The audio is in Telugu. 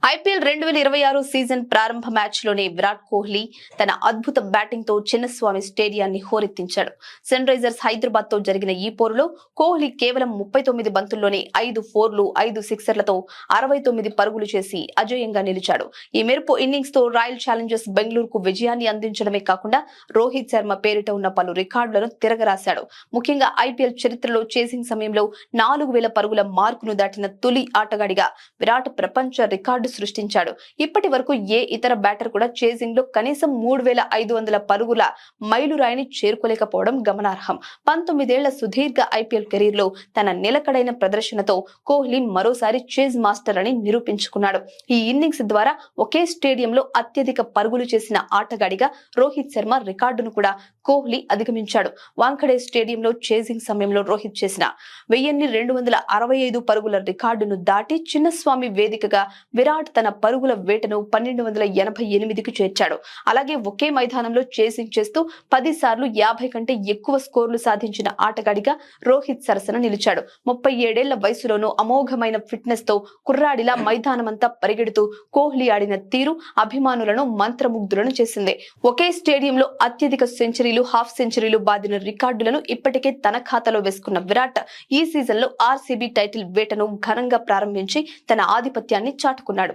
ఐపీఎల్ 2026 సీజన్ ప్రారంభ మ్యాచ్ లోనే విరాట్ కోహ్లీ తన అద్భుత బ్యాటింగ్ తో చిన్నస్వామి స్టేడియాన్ని హోరెత్తించాడు. సన్ రైజర్స్ హైదరాబాద్ తో జరిగిన ఈ పోరులో కోహ్లీ కేవలం 39 బంతుల్లోనే 5 ఫోర్లు 5 సిక్సర్లతో 69 పరుగులు చేసి అజేయంగా నిలిచాడు. ఈ మేరకు ఇన్నింగ్స్ తో రాయల్ ఛాలెంజర్స్ బెంగళూరుకు విజయాన్ని అందించడమే కాకుండా రోహిత్ శర్మ పేరిట ఉన్న పలు రికార్డులను తిరగరాశాడు. ముఖ్యంగా ఐపీఎల్ చరిత్రలో చేసింగ్ సమయంలో 4000 పరుగుల మార్కును దాటిన తొలి ఆటగాడిగా విరాట్ ప్రపంచ రికార్డు సృష్టించాడు. ఇప్పటి వరకు ఏ ఇతర బ్యాటర్ కూడా చేసింగ్ లో కనీసం 3500 పరుగుల మైలురాయిని చేరుకోలేకపోవడం గమనార్హం. 19 ఏళ్ల సుదీర్ఘ ఐపీఎల్ కెరీర్ లో తన నిలకడైన ప్రదర్శనతో కోహ్లీ మరోసారి చేజ్ మాస్టర్ అని నిరూపించుకున్నాడు. ఈ ఇన్నింగ్స్ ద్వారా ఒకే స్టేడియంలో అత్యధిక పరుగులు చేసిన ఆటగాడిగా రోహిత్ శర్మ రికార్డును కూడా కోహ్లీ అధిగమించాడు. వాంఖడే స్టేడియంలో చేసింగ్ సమయంలో రోహిత్ చేసిన 1265 పరుగుల రికార్డును దాటి చిన్నస్వామి వేదికగా విరాట్ తన పరుగుల వేటను 1288కు చేర్చాడు. అలాగే ఒకే మైదానంలో చేసింగ్ చేస్తూ 10 సార్లు 50 కంటే ఎక్కువ స్కోర్లు సాధించిన ఆటగాడిగా రోహిత్ సరసన నిలిచాడు. 37 ఏళ్ల వయసులోనూ అమోఘమైన ఫిట్నెస్ తో కుర్రాడిలా మైదానమంతా పరిగెడుతూ కోహ్లీ ఆడిన తీరు అభిమానులను మంత్రముగ్ధులను చేసింది. ఒకే స్టేడియంలో అత్యధిక సెంచరీలు, హాఫ్ సెంచరీలు బాదిన రికార్డులను ఇప్పటికే తన ఖాతాలో వేసుకున్న విరాట్ ఈ సీజన్ లో ఆర్సీబీ టైటిల్ వేటను ఘనంగా ప్రారంభించి తన ఆధిపత్యాన్ని చాటుకున్నాడు.